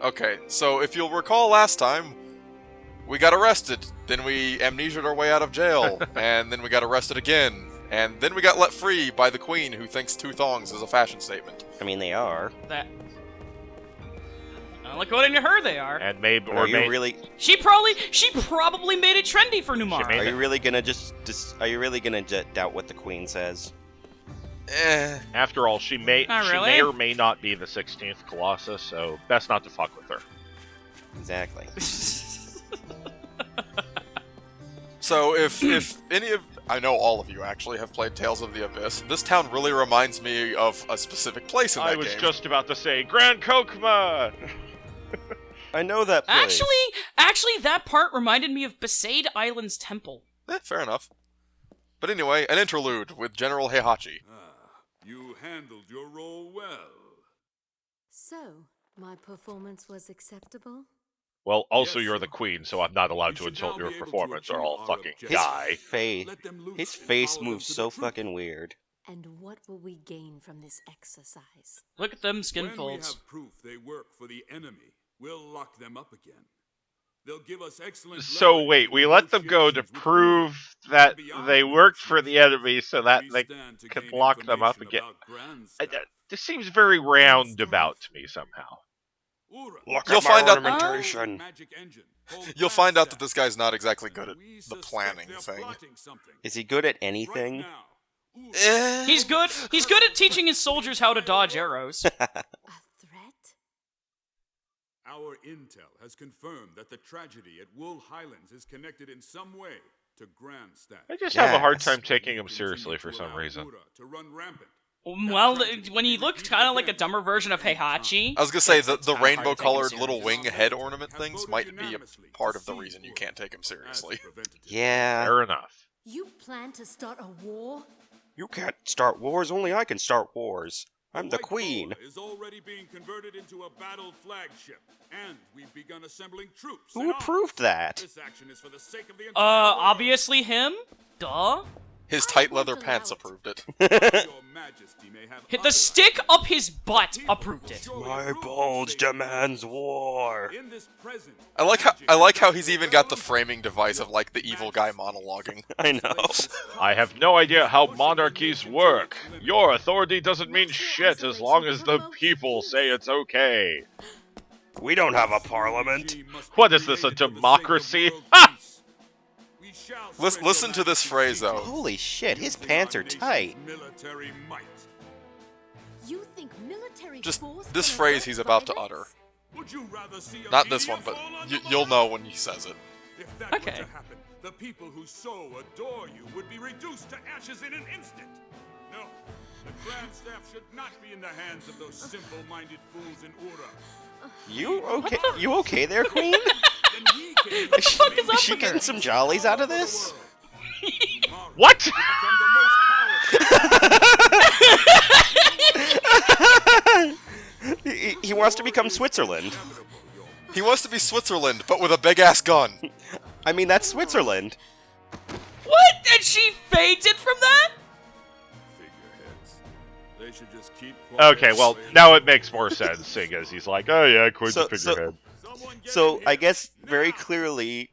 Okay, so if you'll recall last time, we got arrested, then we amnesia'd our way out of jail, and then we got arrested again, and then we got let free by the queen who thinks two thongs is a fashion statement. I mean, they are. That. According to her, they are. And maybe, or really? She probably made it trendy for Numara. Are you really gonna are you really gonna doubt what the queen says? After all, she may or may not be the 16th Colossus, so best not to fuck with her. Exactly. So if any of, I know all of you actually have played Tales of the Abyss, this town really reminds me of a specific place in that game. I was just about to say, Grand Kokma! I know that place. Actually, that part reminded me of Besaid Island's temple. Fair enough. But anyway, an interlude with General Heihachi. You handled your role well. So, my performance was acceptable? Well, also you're the queen, so I'm not allowed to insult your performance or I'll fucking die. His face moves so fucking weird. And what will we gain from this exercise? Look at them skin folds. When we have proof they work for the enemy, we'll lock them up again. They'll give us excellent. So wait, we let them go to prove that they worked for the enemy so that they can lock them up again. This seems very roundabout to me somehow. You'll find out that this guy's not exactly good at the planning thing. Is he good at anything? He's good at teaching his soldiers how to dodge arrows. A threat? Our intel has confirmed that the tragedy at Wool Highlands is connected in some way to Grandstaff. I just have a hard time taking him seriously for some reason. Well, when he looked kind of like a dumber version of Heihachi. I was gonna say, the rainbow-colored little wing head ornament things might be a part of the reason you can't take him seriously. Yeah. Fair enough. You plan to start a war? You can't start wars, only I can start wars. I'm the queen. Is already being converted into a battle flagship, and we've begun assembling troops. Who approved that? This action is for the sake of the obviously him. Duh. His tight leather pants approved it. Hit the stick up his butt approved it. My bulge demands war. I like how he's even got the framing device of like the evil guy monologuing. I know. I have no idea how monarchies work. Your authority doesn't mean shit as long as the people say it's okay. We don't have a parliament. What is this, a democracy? Ha! Listen to this phrase, though. Holy shit, his pants are tight. You think military Just force this can phrase avert he's about to violence? utter. Not this one, but you'll know when he says it. If that Okay. were to happen, the people who so adore you would be reduced to ashes in an instant. No, the Grand Staff should not be in the hands of those simple-minded fools in Ura. You okay? You okay there, Queen? Then we can What the fuck is up Is she with getting her? some jollies out of this? What? become the most powerful. He wants to become Switzerland. He wants to be Switzerland, but with a big-ass gun. I mean, that's Switzerland. What? And she fainted from that? Figureheads. They should just keep quiet. Okay, well, now it makes more sense, seeing as he's like, oh yeah, Queen's a So- figurehead. So I guess very clearly,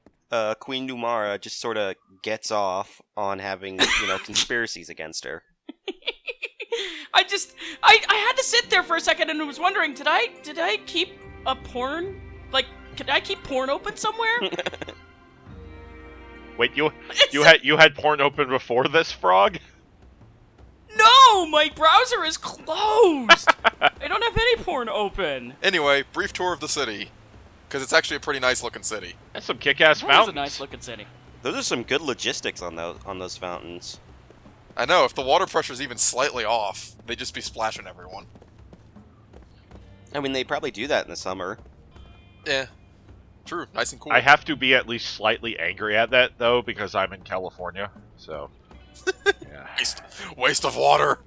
Queen Numara just sort of gets off on having conspiracies against her. I had to sit there for a second and was wondering, did I keep a porn? Like, could I keep porn open somewhere? Wait, you had porn open before this, Frog? No, my browser is closed. I don't have any porn open. Anyway, brief tour of the city. Because it's actually a pretty nice-looking city. That's some kick-ass That was a fountains. nice looking city. Those are some good logistics on those fountains. I know, if the water pressure's even slightly off, they'd just be splashing everyone. I mean, they probably do that in the summer. Yeah. True, nice and cool. I have to be at least slightly angry at that, though, because I'm in California, so... yeah. Waste of water!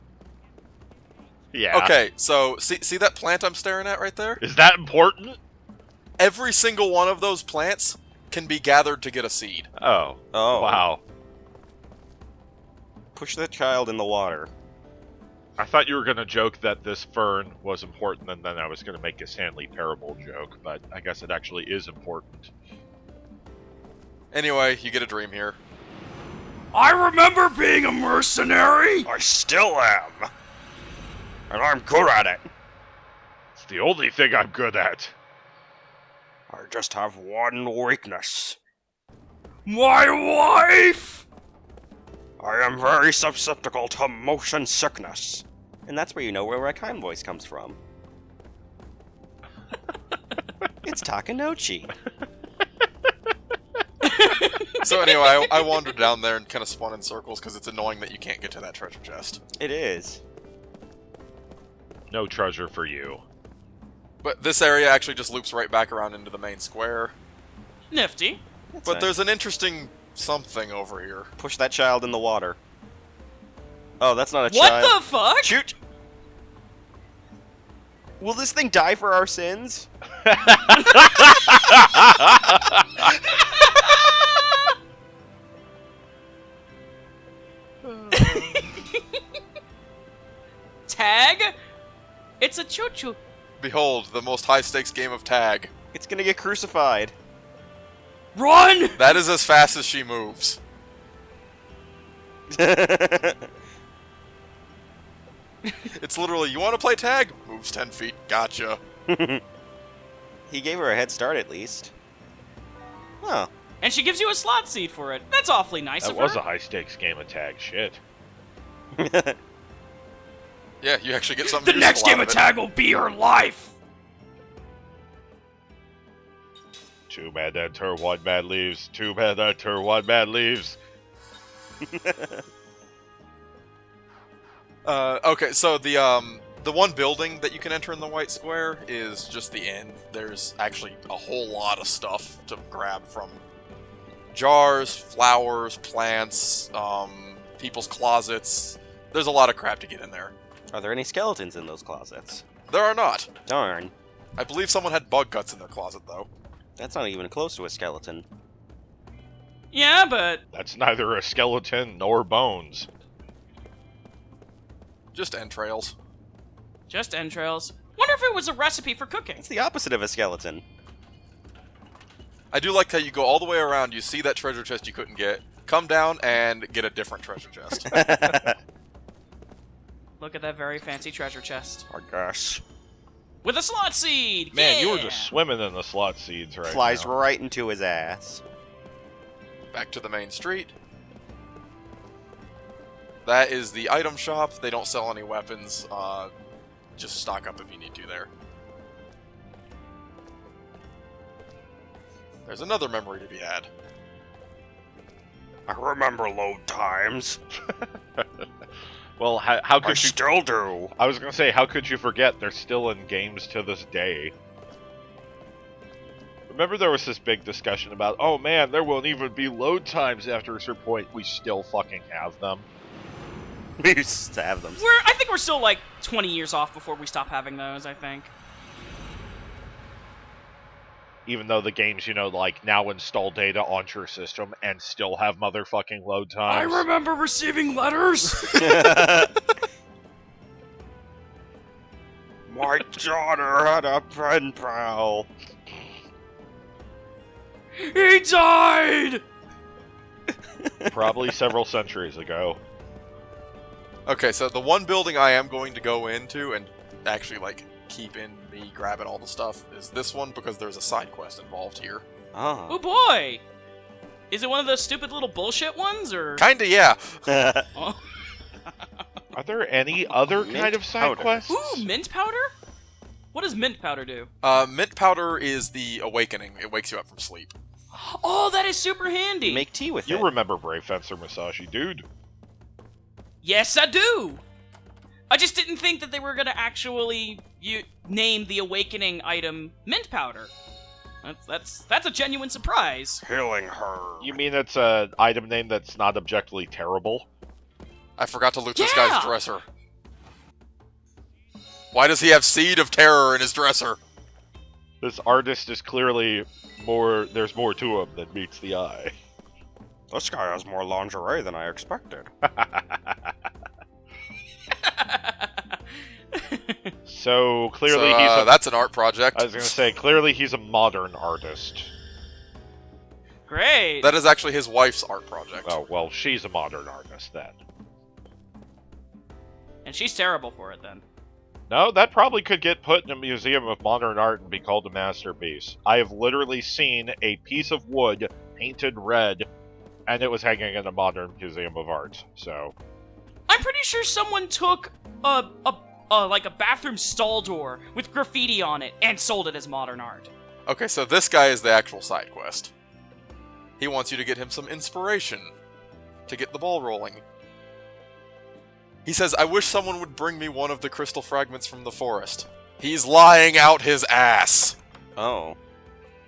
Yeah. Okay, so, see that plant I'm staring at right there? Is that important? Every single one of those plants can be gathered to get a seed. Oh. Oh. Wow. Push that child in the water. I thought you were going to joke that this fern was important, and then I was going to make a Stanley Parable joke, but I guess it actually is important. Anyway, you get a dream here. I remember being a mercenary! I still am! And I'm good at it! It's the only thing I'm good at. I just have one weakness. My wife! I am very susceptible to motion sickness. And that's where you know where my kind voice comes from. It's Takanouchi. So anyway, I wandered down there and kind of spun in circles because it's annoying that you can't get to that treasure chest. It is. No treasure for you. But this area actually just loops right back around into the main square. Nifty. That's But nice. there's an interesting something over here. Push that child in the water. Oh, that's not a What child. the fuck? Shoot! Will this thing die for our sins? Tag? It's a choo-choo. Behold, the most high-stakes game of tag. It's gonna get crucified. Run! That is as fast as she moves. It's literally, you want to play tag? Moves 10 feet, gotcha. He gave her a head start at least. Oh. And she gives you a slot seat for it. That's awfully nice That of was her. a high-stakes game of tag. Shit. Yeah, you actually get something The next useful game out of it. tag will be her life! Two men enter, one man leaves. Two men enter, one man leaves. Okay, so the one building that you can enter in the white square is just the inn. There's actually a whole lot of stuff to grab from jars, flowers, plants, people's closets. There's a lot of crap to get in there. Are there any skeletons in those closets? There are not. Darn. I believe someone had bug guts in their closet, though. That's not even close to a skeleton. Yeah, but That's neither a skeleton nor bones. Just entrails. just entrails. Wonder if it was a recipe for cooking. It's the opposite of a skeleton. I do like how you go all the way around, you see that treasure chest you couldn't get, come down and get a different treasure chest. Look at that very fancy treasure chest. I guess. With a slot seed! Man, you were Yeah! just swimming in the slot seeds right Flies now. right into his ass. Back to the main street. That is the item shop. They don't sell any weapons. Just stock up if you need to there. There's another memory to be had. I remember load times. Well, how I could you... still do. I was gonna say, how could you forget? They're still in games to this day. Remember there was this big discussion about, oh man, there won't even be load times after a certain point. We still fucking have them. We used to have them. I think we're still like 20 years off before we stop having those, I think. Even though the games, like, now install data onto your system and still have motherfucking load I times. remember receiving letters! My daughter had a pen pal. He died! Probably several centuries ago. Okay, so the one building I am going to go into and actually, like, keep in me grabbing all the stuff is this one because there's a side quest involved here. Oh Oh. boy! Is it one of those stupid little bullshit ones, or...? Kinda, yeah. Oh. Are there any other Mint kind of side powder. quests? Ooh, mint powder? What does mint powder do? Mint powder is the awakening. It wakes you up from sleep. Oh, that is super handy! Make tea with You it. remember Brave Fencer Masashi, dude. Yes, I do! I just didn't think that they were gonna actually name the awakening item mint powder. That's a genuine surprise. Killing her. You mean it's an item name that's not objectively terrible? I forgot to loot this Yeah! guy's dresser. Why does he have Seed of Terror in his dresser? This artist is clearly more... There's more to him than meets the eye. This guy has more lingerie than I expected. So clearly he's a... that's an art project. I was going to say, clearly he's a modern artist. Great. That is actually his wife's art project. Oh, well, she's a modern artist then. And she's terrible for it then. No, that probably could get put in a museum of modern art and be called a masterpiece. I have literally seen a piece of wood painted red, and it was hanging in a modern museum of art, so... I'm pretty sure someone took like a bathroom stall door with graffiti on it and sold it as modern art. Okay, so this guy is the actual side quest. He wants you to get him some inspiration to get the ball rolling. He says, I wish someone would bring me one of the crystal fragments from the forest. He's lying out his ass. Oh.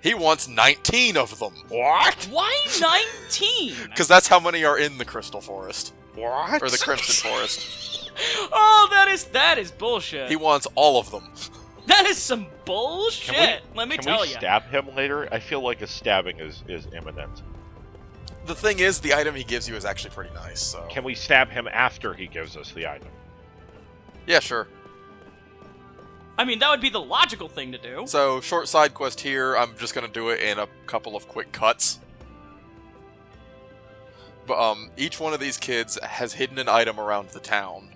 He wants 19 of them. What? Why 19? Because that's how many are in the crystal forest. What? Or the crimson forest. Oh, that is bullshit. He wants all of them. That is some bullshit. Let me tell Can we you. stab him later? I feel like a stabbing is imminent. The thing is, the item he gives you is actually pretty nice, so... Can we stab him after he gives us the item? Yeah, sure. I mean, that would be the logical thing to do. So, short side quest here, I'm just gonna do it in a couple of quick cuts. But, each one of these kids has hidden an item around the town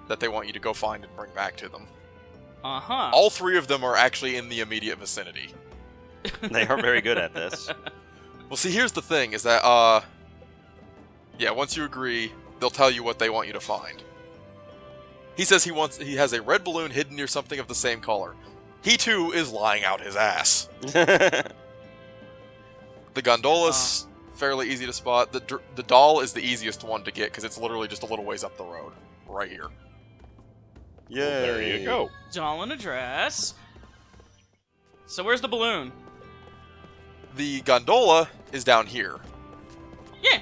that they want you to go find and bring back to them. Uh-huh. All 3 of them are actually in the immediate vicinity. They are very good at this. Well, see, here's the thing, is that, yeah, once you agree, they'll tell you what they want you to find. He says he has a red balloon hidden near something of the same color. He, too, is lying out his ass. The gondola's fairly easy to spot. The doll is the easiest one to get, because it's literally just a little ways up the road. Right here. Yeah. Well, there you go. Doll and a dress. So where's the balloon? The gondola is down here. Yeah.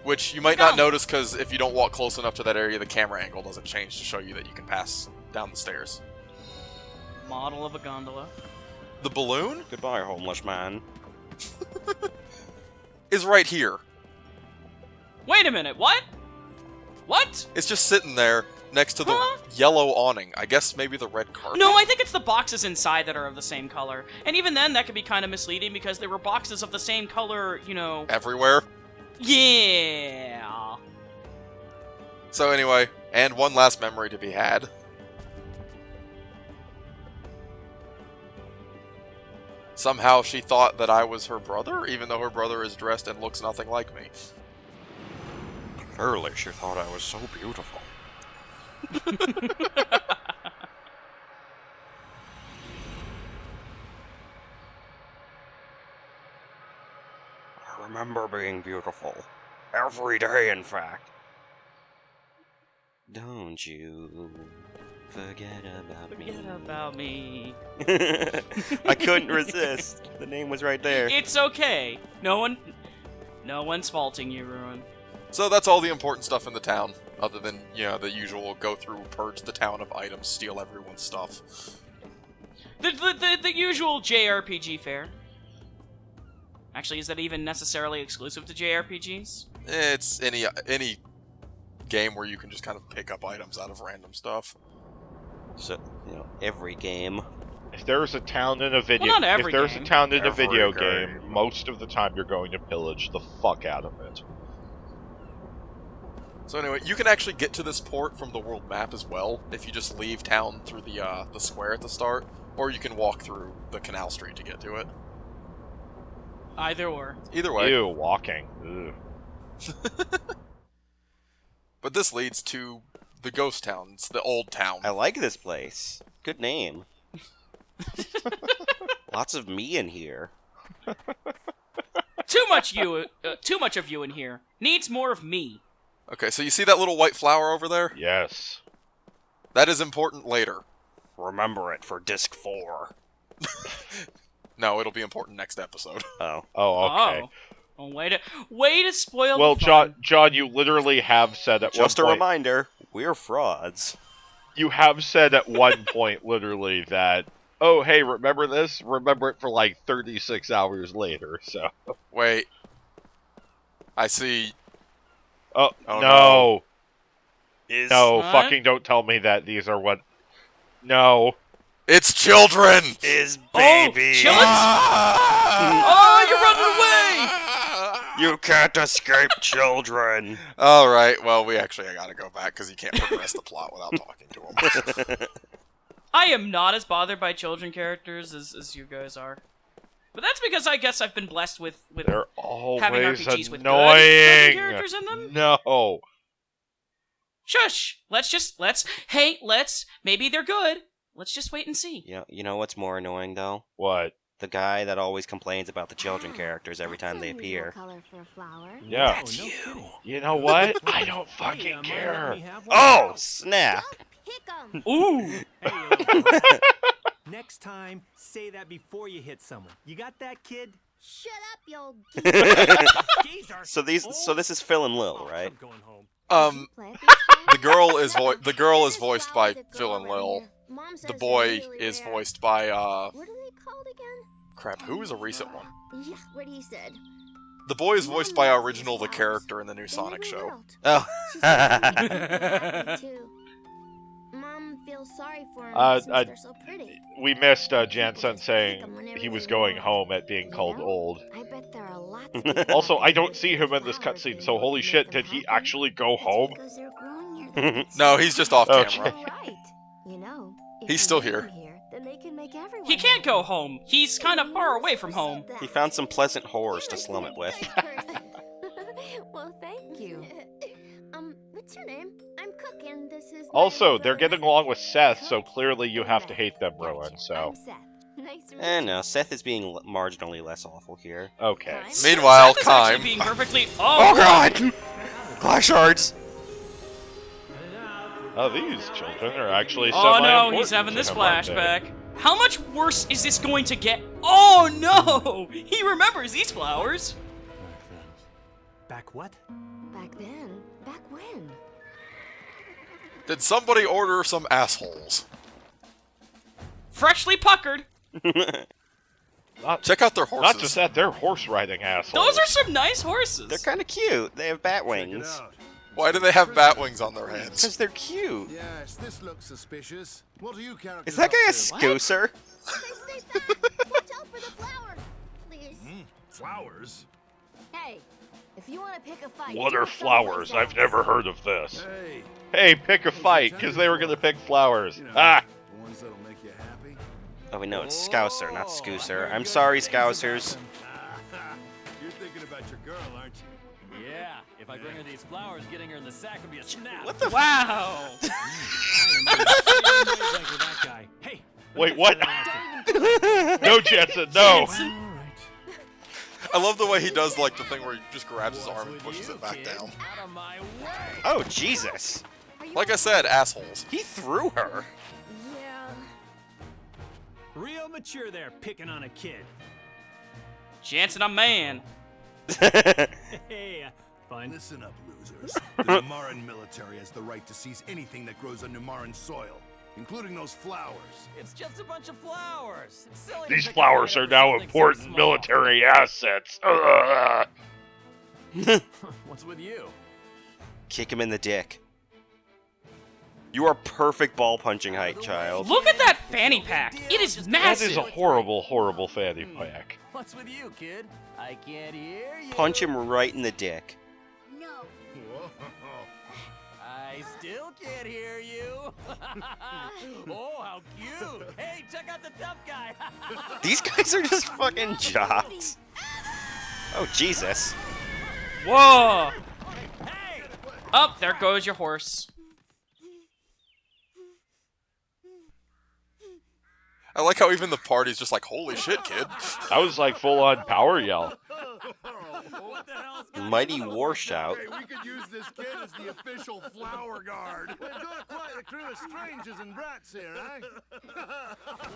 Which you might not notice because if you don't walk close enough to that area, the camera angle doesn't change to show you that you can pass down the stairs. Model of a gondola. The balloon Goodbye, homeless man. is right here. Wait a minute, what? What? It's just sitting there next to the Huh? yellow awning. I guess maybe the red carpet? No, I think it's the boxes inside that are of the same color. And even then, that could be kind of misleading because there were boxes of the same color, you know... Everywhere. Yeah. So anyway, and one last memory to be had. Somehow she thought that I was her brother, even though her brother is dressed and looks nothing like me. Clearly, she thought I was so beautiful. I remember being beautiful. Every day, in fact. Don't you forget about me. Forget about me. I couldn't resist. The name was right there. It's okay. No one's faulting you, Ruin. So that's all the important stuff in the town, other than, you know, the usual go through, purge the town of items, steal everyone's stuff. The usual JRPG fare. Actually, is that even necessarily exclusive to JRPGs? It's any game where you can just kind of pick up items out of random stuff. So, every game. If there's a town in a video, Well, not every if there's game. a town in a Every video game. game, most of the time you're going to pillage the fuck out of it. So anyway, you can actually get to this port from the world map as well, if you just leave town through the square at the start, or you can walk through the canal street to get to it. Either or. Either way. Ew, walking. Ugh. But this leads to the ghost town. It's the old town. I like this place. Good name. Lots of me in here. Too much of you in here. Needs more of me. Okay, so you see that little white flower over there? Yes. That is important later. Remember it for disc 4. No, it'll be important next episode. Oh. Oh, okay. Oh. Oh, way to spoil Well, the fun. John, you literally have said at Just a one point. reminder, we're frauds. You have said at one point, literally, that, oh, hey, remember this? Remember it for like 36 hours later, so. Wait. I see. Oh, Oh, no. Is No, What? fucking don't tell me that these are what. No. It's children! His Oh, baby. children? Oh, you're running away! You can't escape children. Alright, well, I gotta go back, because you can't progress the plot without talking to him. I am not as bothered by children characters as you guys are. But that's because I guess I've been blessed with They're having always RPGs with good children annoying. characters in them. No. Shush! Maybe they're good. Let's just wait and see. You know what's more annoying, though? What? The guy that always complains about the children characters every time they appear. Color for a flower. Yeah. That's you. You know what? I don't fucking care. Oh, snap. Pick 'em. Ooh! Next time, say that before you hit someone. You got that, kid? Shut up, you old Geezer. So this is Phil and Lil, right? I'm going home. The girl is voiced by Phil and Lil. The boy is voiced by, What are they called again? crap, who was a recent one? Yeah, what he said. The boy is voiced by Original the character in the new Sonic show. Oh. She said she'd be happy too. Mom feels sorry for him since they're so pretty. We missed Jansen saying he was going home at being called old. I bet there are lots of people Also, out I there don't see him in this flowers cutscene, that so holy make shit, them did he happy. actually go It's home? because they're growing near them. No, he's just off Okay. camera. Right. You know, if He's we still make here. them then they can make everyone He can't go happy. home. He's kind of far away from home. He found some pleasant whores to slum it with. Well, thank you. What's your name? I'm Cook, and this is. Also, they're getting along with Seth, so clearly you have to hate them, Rowan, so. I'm Seth. Nice to meet Eh, you. no, Seth is being marginally less awful here. Okay. Meanwhile, Seth is actually Kime. being perfectly. Oh boy. god! Glass shards! Oh, these children are actually Oh no, semi-important he's having to this him, aren't they? flashback. How much worse is this going to get? Oh no! He remembers these flowers. Back what? Back then? Back when? Did somebody order some assholes? Freshly puckered. Check out their horses. Not just that, they're horse riding assholes. Those are some nice horses. They're kind of cute. They have bat wings. Why do they have bat wings on their heads? Because they're cute. Yes, this looks suspicious. What are you characters Is that guy a up to? scooser? Stay back! Watch out for the flowers, please. Flowers? Hey, if you want to pick a fight. What do are it someplace flowers? I've else. never heard of this. Hey, Hey, pick a fight, because they were gonna pick flowers. you know, Ah! the ones that'll make you happy. Oh, we know it's Scouser, not Scooser. I'm sorry, Scousers. You're thinking about your girl, aren't you? Yeah, if I bring her these flowers, getting her in the sack would be a snap. What the Wow. I am on the same wavelength with that guy. Hey. Wait, what? No, Jensen, no! I love the way he does like the thing where he just grabs his arm and pushes it back down. Out of my way! Oh, Jesus. Like I said, assholes. He threw her. Yeah. Real mature there, picking on a kid. Jansen, a man. Hey, fine. Listen up, losers. The Numaran military has the right to seize anything that grows on Numaran soil, including those flowers. It's just a bunch of flowers. It's silly to These pick flowers a are fight now over something so important small. military assets. Ugh. What's with you? Kick him in the dick. You are perfect ball punching height, child. Look at that fanny pack. It is That massive. is a horrible, horrible fanny pack. What's with you, kid? I can't hear you. Punch him right in the dick. No. Whoa. I still can't hear you. Oh, how cute. Hey, check out the tough guy. These guys are just fucking jocks. Oh, Jesus. Whoa. Hey! Up there goes your horse. I like how even the party's just like, holy shit, kid. That was like full-on power yell. What the hell's going Mighty war shout. Hey, we could use this kid as the official flower guard. We've got quite a crew of strangers and brats here, eh?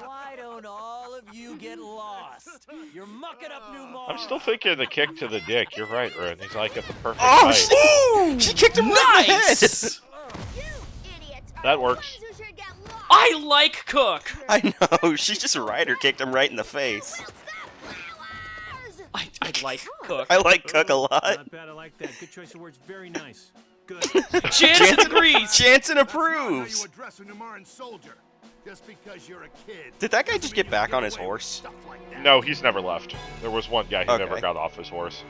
Why don't all of you get lost? You're mucking up New Mars. I'm still thinking the kick to the dick. You're right, Ren. He's like at the perfect Oh, height. she kicked him right in the head. Nice. You idiots. are That the works. ones who should get lost. I like Cook. I know, she just rider kicked him right in the face. Well, stop flowers. I like Cook. I like Cook a lot. Not bad, I like that. Good choice of words, very nice. Good. Jansen agrees. Jansen That's not how you approves. address a Numaran soldier. Just because you're a kid. Did that guy just get back on his horse? No, he's never left. There was one guy who Okay. never got off his horse.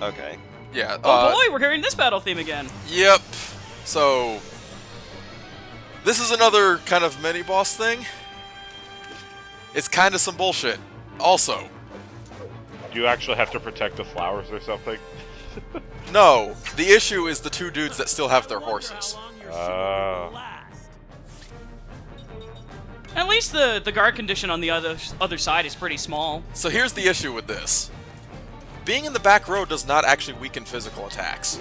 Okay. Yeah. Oh boy, we're hearing this battle theme again. Yep. So this is another kind of mini boss thing. It's kind of some bullshit. Also, Do you actually have to protect the flowers or something? no. The issue is the two dudes that still have their horses. At least the guard condition on the other side is pretty small. So here's the issue with this. Being in the back row does not actually weaken physical attacks.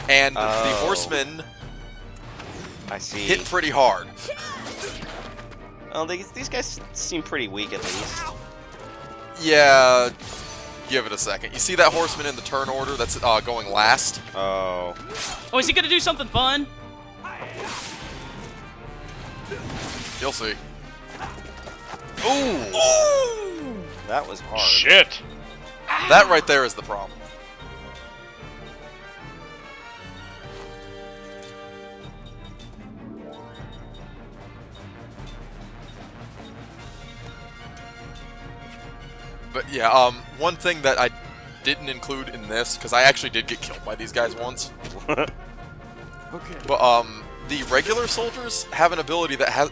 And the horsemen I see. hit pretty hard. Oh, these guys seem pretty weak at least. Yeah, give it a second. You see that horseman in the turn order that's going last? Oh. Oh, is he gonna do something fun? You'll see. Ooh! That was hard. Shit! That right there is the problem. But yeah, one thing that I didn't include in this, because I actually did get killed by these guys once. Okay. But the regular soldiers have an ability that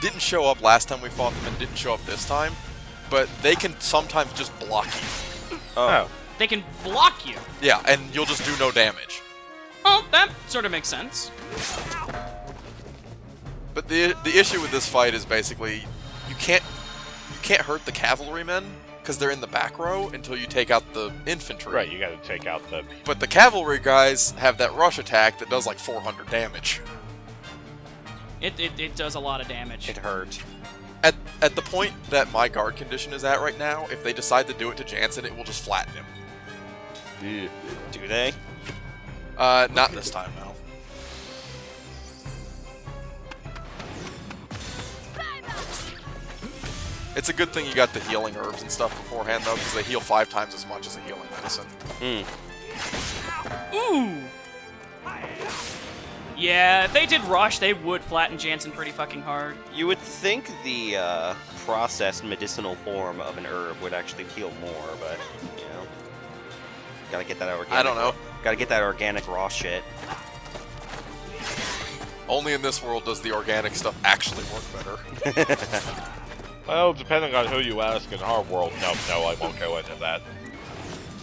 didn't show up last time we fought them and didn't show up this time, but they can sometimes just block you. Oh. They can block you. Yeah, and you'll just do no damage. Oh, that sort of makes sense. But the issue with this fight is basically you can't hurt the cavalrymen because they're in the back row until you take out the infantry. Right, you gotta take out the... But the cavalry guys have that rush attack that does like 400 damage. It does a lot of damage. It hurt. At the point that my guard condition is at right now, if they decide to do it to Jansen, it will just flatten him. Do they? Not this time, no. It's a good thing you got the healing herbs and stuff beforehand, though, because they heal 5 times as much as a healing medicine. Ooh! Yeah, if they did rush, they would flatten Jansen pretty fucking hard. You would think the processed medicinal form of an herb would actually heal more, but you know, gotta get that organic. I don't know. Gotta get that organic raw shit. Only in this world does the organic stuff actually work better. Well, depending on who you ask in our world, no, I won't go into that.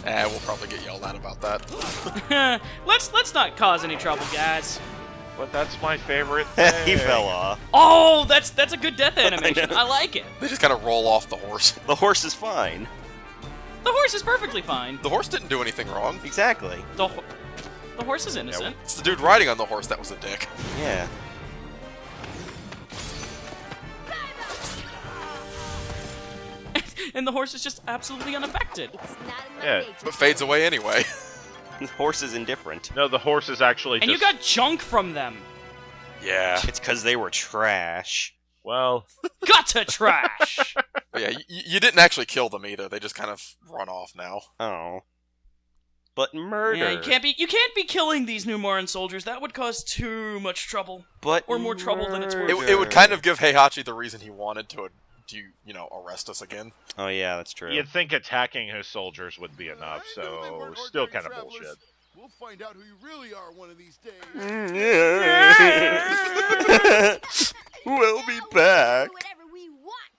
We'll probably get yelled at about that. Let's not cause any trouble, guys. But that's my favorite thing. He fell off. Oh, that's a good death animation. I like it. They just kind of roll off the horse. The horse is fine. The horse is perfectly fine. The horse didn't do anything wrong. Exactly. The horse is innocent. It's the dude riding on the horse that was a dick. Yeah. And the horse is just absolutely unaffected. It's not in my Yeah, nature. But fades away anyway. The horse is indifferent. No, the horse is actually And just... you got junk from them. Yeah. It's because they were trash. Well... Gutter trash. But yeah, you didn't actually kill them either. They just kind of run off now. Oh. But murder. Yeah, you can't be killing these New Morin soldiers. That would cause too much trouble. But or more trouble than it's worth. It would kind of give Heihachi the reason he wanted to arrest us again. Oh yeah, that's true. You'd think attacking his soldiers would be enough, so still kind of bullshit. We'll find out who you really are one of these days. We'll be back. Whatever we want.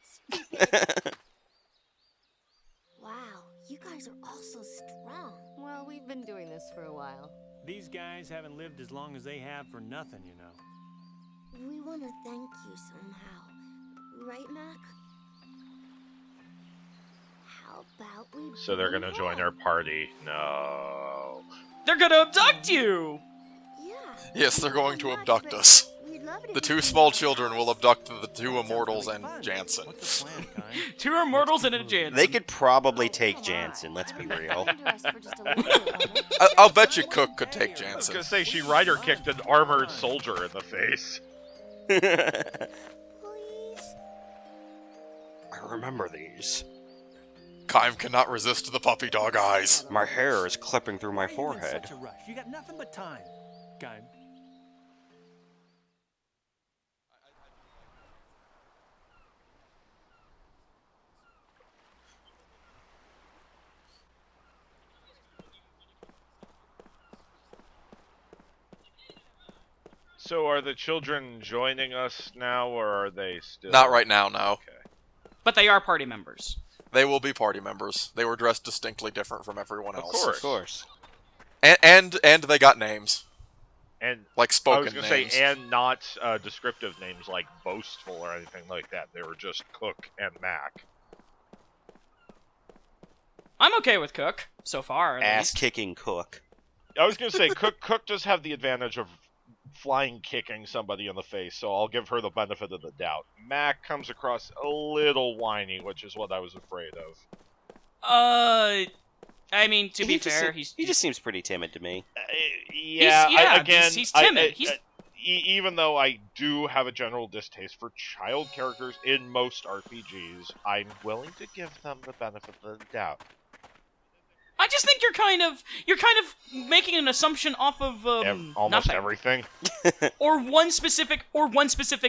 Wow, you guys are all so strong. Well, we've been doing this for a while. These guys haven't lived as long as they have for nothing, you know. We want to thank you somehow. Right, Mac? How about we... So they're bring gonna them join home? our party. No. They're gonna abduct you. Yeah. Yes, they're going to Much, abduct but us. we'd love it if The you two came small along. children will abduct the two immortals and Jansen. What's the plan, Kai? 2 immortals and a Jansen. They could probably take Jansen, let's be real. Listen to us for just a little bit, won't it? I'll bet you Cook could take I was Jansen. gonna say, she rider kicked an armored soldier in the face. Please? I remember these. Kaim cannot resist the puppy dog eyes. My hair is clipping through my Why are you in forehead. such a rush? You got nothing but time. Guy, So are the children joining us now, or are they still... Not right now, no. Okay. But they are party members. They will be party members. They were dressed distinctly different from everyone Of else. course. Of course. And they got names. And Like I spoken was going to names. say, and not descriptive names like Boastful or anything like that. They were just Cook and Mac. I'm okay with Cook, so far, at least. Ass-kicking Cook. I was going to say, Cook does have the advantage of flying kicking somebody in the face, so I'll give her the benefit of the doubt. Mac comes across a little whiny, which is what I was afraid of. I mean, to be fair, he just seems pretty timid to me. Yeah, he's timid. Even though I do have a general distaste for child characters in most RPGs, I'm willing to give them the benefit of the doubt. I just think you're kind of making an assumption off of Almost nothing. everything. or one specific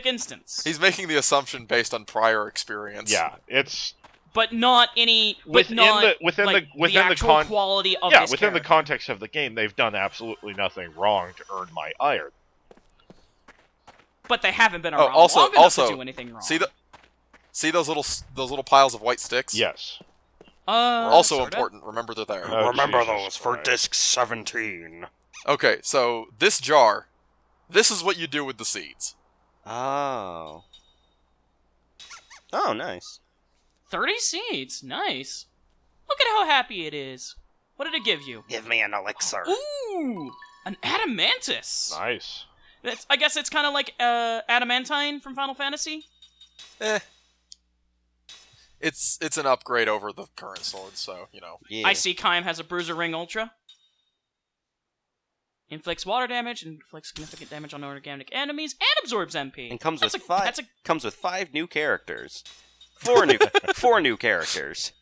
instance. He's making the assumption based on prior experience. Yeah, it's but not any within the actual quality of this within the character. context of the game, they've done absolutely nothing wrong to earn my ire. But they haven't been around also, long enough to do anything wrong. See those little piles of white sticks? Yes. Also sorta. important. Remember they're there. Oh, Remember Jesus those for Christ. disc 17. Okay, so this jar, this is what you do with the seeds. Oh. Oh, nice. 30 seeds, nice. Look at how happy it is. What did it give you? Give me an elixir. Ooh, an adamantus. Nice. I guess it's kind of like adamantine from Final Fantasy. It's an upgrade over the current sword, so, you know. Yeah. I see Kaim has a Bruiser Ring Ultra. Inflicts water damage, inflicts significant damage on organic enemies, and absorbs MP. And comes That's with a- five. that's a- Comes with 5 new characters. 4 new characters.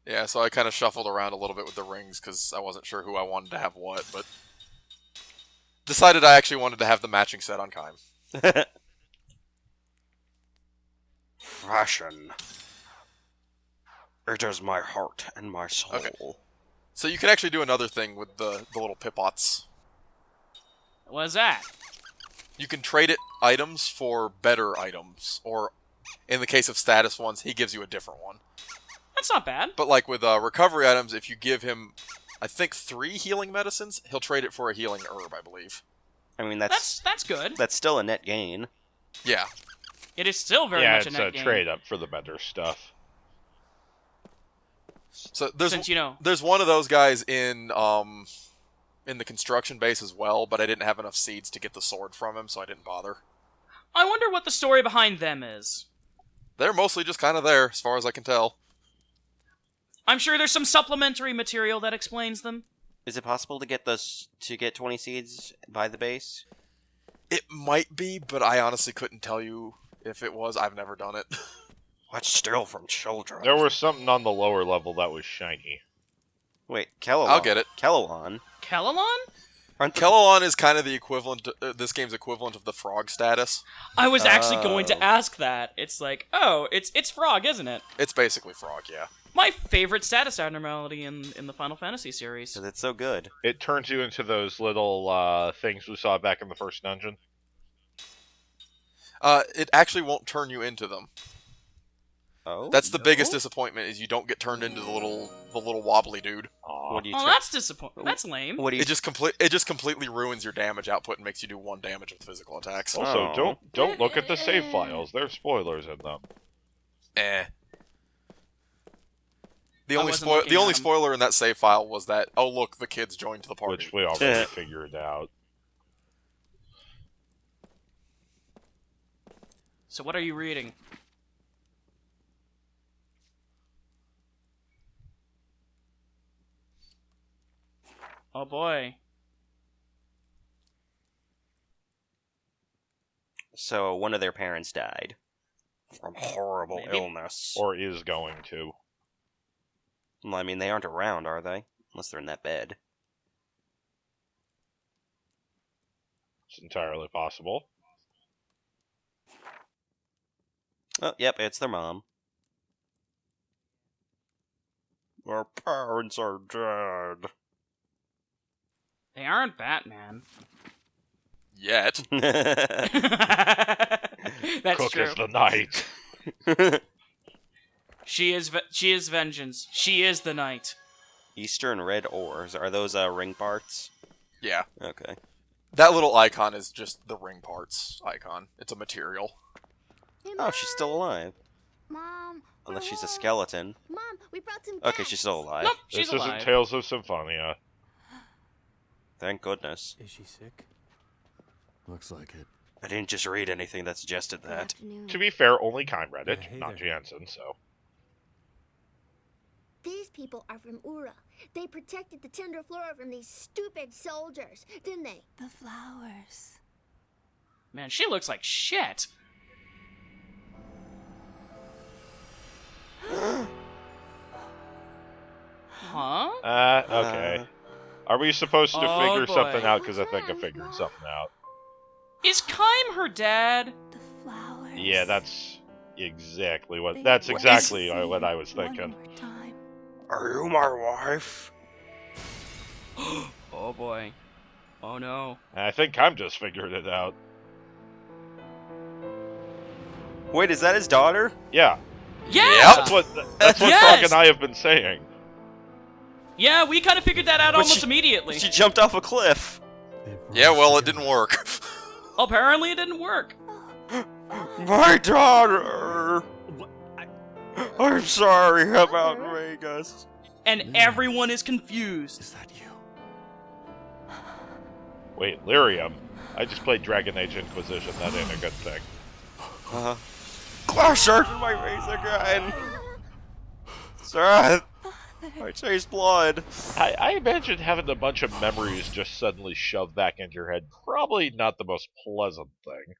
Yeah, so I kind of shuffled around a little bit with the rings because I wasn't sure who I wanted to have what, but decided I actually wanted to have the matching set on Kaim. Fashion. It is my heart and my soul. Okay. So you can actually do another thing with the little pipots. What's that? You can trade it items for better items, or in the case of status ones, he gives you a different one. That's not bad. But like with recovery items, if you give him, I think 3 healing medicines, he'll trade it for a healing herb, I believe. I mean, That's good. that's still a net gain. Yeah. It is still very Yeah, much it's a a net gain. trade up for the better stuff. So there's Since, you know, there's one of those guys in the construction base as well, but I didn't have enough seeds to get the sword from him, so I didn't bother. I wonder what the story behind them is. They're mostly just kind of there, as far as I can tell. I'm sure there's some supplementary material that explains them. Is it possible to get 20 seeds by the base? It might be, but I honestly couldn't tell you if it was. I've never done it. Let's steal from children. There was something on the lower level that was shiny. Wait, Kellalon. I'll get it. Kellalon. Kellalon? Aren't the- Kellalon is kind of the equivalent, this game's equivalent of the frog status. I was actually going Oh. to ask that. It's like, oh, it's frog, isn't it? It's basically frog, yeah. My favorite status abnormality in the Final Fantasy series. 'Cause it's so good. It turns you into those little things we saw back in the first dungeon. It actually won't turn you into them. Oh. That's the biggest no? disappointment, is you don't get turned into the little wobbly dude. Aw. What do you Oh, try- that's disappointing. That's lame. What do you It just completely ruins your damage output and makes you do 1 damage with physical attacks. Also, Oh. don't look at the save files. There's spoilers in them. Eh. The I only wasn't looking the at only 'em. spoiler in that save file was that, oh look, the kids joined the party. Which we already figured out. So what are you reading? Oh boy. So one of their parents died. From horrible Maybe. illness. Or is going to. Well, I mean, they aren't around, are they? Unless they're in that bed. It's entirely possible. Oh, yep, it's their mom. Our parents are dead. They aren't Batman. Yet. That's Cook true. is the night. She is vengeance. She is the night. Eastern red ores. Are those ring parts? Yeah. Okay. That little icon is just the ring parts icon. It's a material. Hey, Oh, she's still alive. Mom. Unless she's a home. skeleton. Mom, we brought some Okay, gas. she's still alive. Nope, she's This alive. isn't Tales of Symphonia. Thank goodness. Is she sick? Looks like it. I didn't just read anything that suggested Good that. afternoon. To be fair, only Kime read it, Yeah, hey not there. Jansen, so. These people are from Ura. They protected the tender flora from these stupid soldiers, didn't they? The flowers. Man, she looks like shit. Huh? Okay. Are we supposed to Oh, figure boy. something out? Because I What's think I wrong, figured Mom? something out. Is Kime her dad? The flowers. Yeah, that's exactly what. They That's want exactly to see what I was one thinking. more time. Are you my wife? Oh boy. Oh no. I think I'm just figuring it out. Wait, is that his daughter? Yeah, Yeah! that's what Frog Yes! and I have been saying. Yeah, we kind of figured that out But almost she- immediately. She jumped off a cliff. They brought Yeah, us well, it together. didn't work. Apparently it didn't work. My daughter! What? I'm sorry about Vegas. And everyone is confused. Is that you? Wait, Lyrium. I just played Dragon Age Inquisition. That ain't a good thing. Glass shards in my face again. Seth, I taste blood. I imagine having a bunch of memories just suddenly shoved back into your head probably not the most pleasant thing.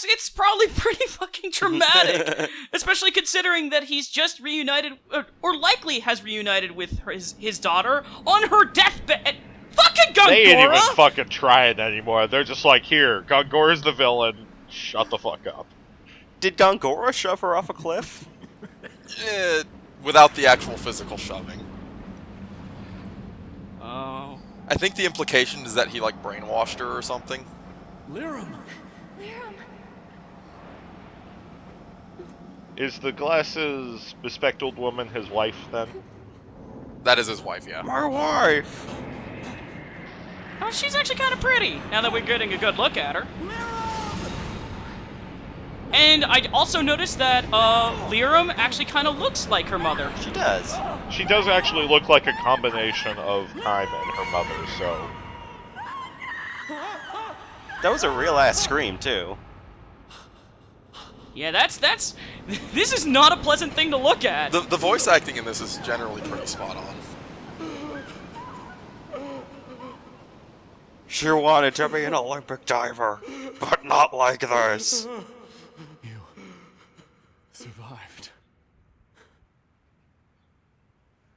It's probably pretty fucking traumatic. Especially considering that he's just reunited, or likely has reunited with his daughter on her deathbed. Fucking Gongora! They ain't even fucking trying anymore. They're just like, here, Gongora's the villain. Shut the fuck up. Did Gongora shove her off a cliff? Without the actual physical shoving. Oh. I think the implication is that he, like, brainwashed her or something. Lyrum! Is the glasses bespectacled woman his wife then? That is his wife, yeah. My wife! Oh, she's actually kind of pretty, now that we're getting a good look at her. And I also noticed that Lyrum actually kind of looks like her mother. She does. She does actually look like a combination of Kime and her mother, so. That was a real ass scream, too. Yeah, that's this is not a pleasant thing to look at. The voice acting in this is generally pretty spot on. She wanted to be an Olympic diver, but not like this. You survived.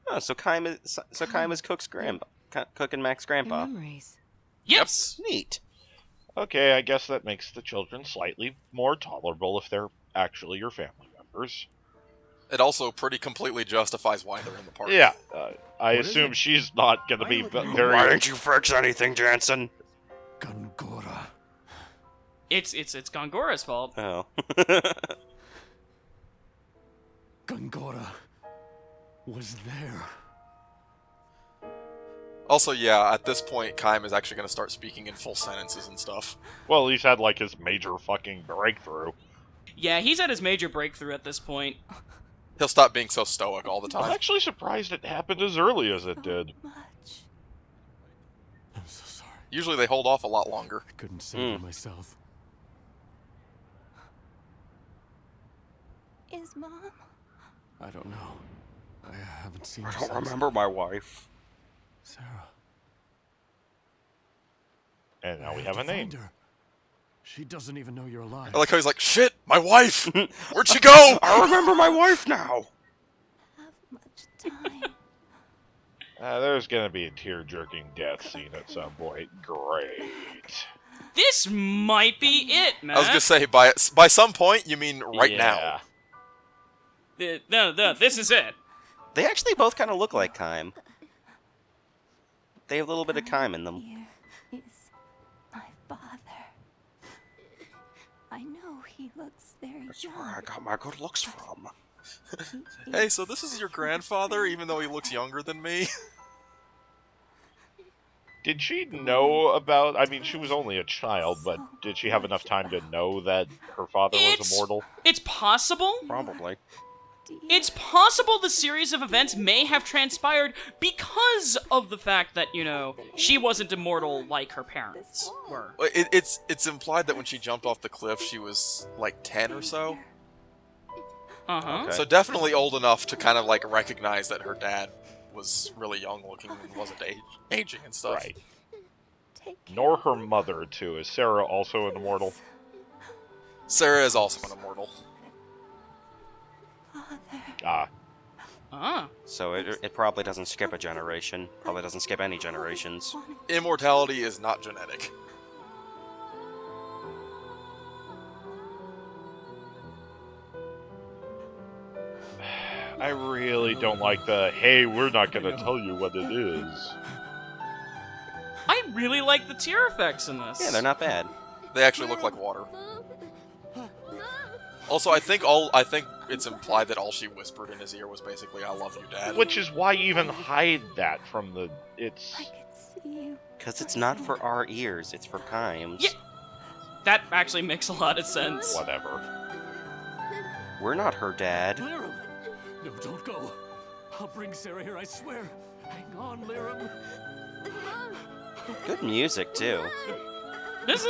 Oh, so Kime is Cook's grandpa. Cook and Mac's grandpa. Memories. Yes. Neat. Okay, I guess that makes the children slightly more tolerable if they're actually your family members. It also pretty completely justifies why they're in the party. Yeah, I What is assume it? she's not gonna be Why very. Why didn't you fix anything, Jansen? Gongora. It's Gongora's fault. Oh. Gongora was there. Also, yeah, at this point, Kime is actually going to start speaking in full sentences and stuff. Well, he's had like his major fucking breakthrough. Yeah, he's at his major breakthrough at this point. He'll stop being so stoic all the I'm time. actually surprised it happened as early as it did. Much. I'm so sorry. Usually they hold off a lot longer. I couldn't save her myself. Is Mom? I don't know. I haven't seen I her don't since. remember my wife. Sarah. And now I we have a to name. find her. She doesn't even know you're alive. I like how he's like, shit, my wife! Where'd she go? I remember my wife now! Have much time. There's gonna be a tear-jerking death scene at some point. Great. This might be it, man. I was going to say, by some point, you mean right now. No, this is it. They actually both kind of look like Kime. They have a little bit of time in them. Here is my father. I know he looks very That's young. where I got my good looks from. Hey, so this is your grandfather, even though he looks younger than me? Did she know about... I mean, she was only a child, but did she have enough time to know that her father was immortal? It's possible. Probably. It's possible the series of events may have transpired because of the fact that, you know, she wasn't immortal like her parents were. It's implied that when she jumped off the cliff, she was like 10 or so. Uh-huh. Okay. So definitely old enough to kind of like recognize that her dad was really young looking and wasn't aging and stuff. Right. Nor her mother, too. Is Sarah also an immortal? Sarah is also an immortal. Ah. Ah. So it probably doesn't skip a generation. Probably doesn't skip any generations. Immortality is not genetic. I really don't like the, hey, we're not gonna tell you what it is. I really like the tear effects in this. Yeah, they're not bad. They actually look like water. Also, I think it's implied that all she whispered in his ear was basically "I love you, Dad." Which is why you even hide that from the... It's... Because it's not for our ears, it's for Kimes. Yeah. That actually makes a lot of sense. Whatever. We're not her dad. Lirum! No, don't go. I'll bring Sarah here, I swear. Hang on, Lirum. Good music, too. This.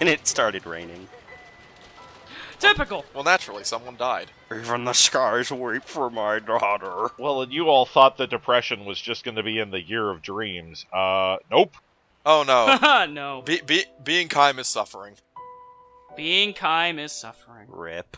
And it started raining. Typical. Well, naturally, someone died. Even the skies weep for my daughter. Well, and you all thought the depression was just gonna be in the Year of Dreams. Nope. Oh no. No. Being Kaim is suffering. Being Kaim is suffering. Rip.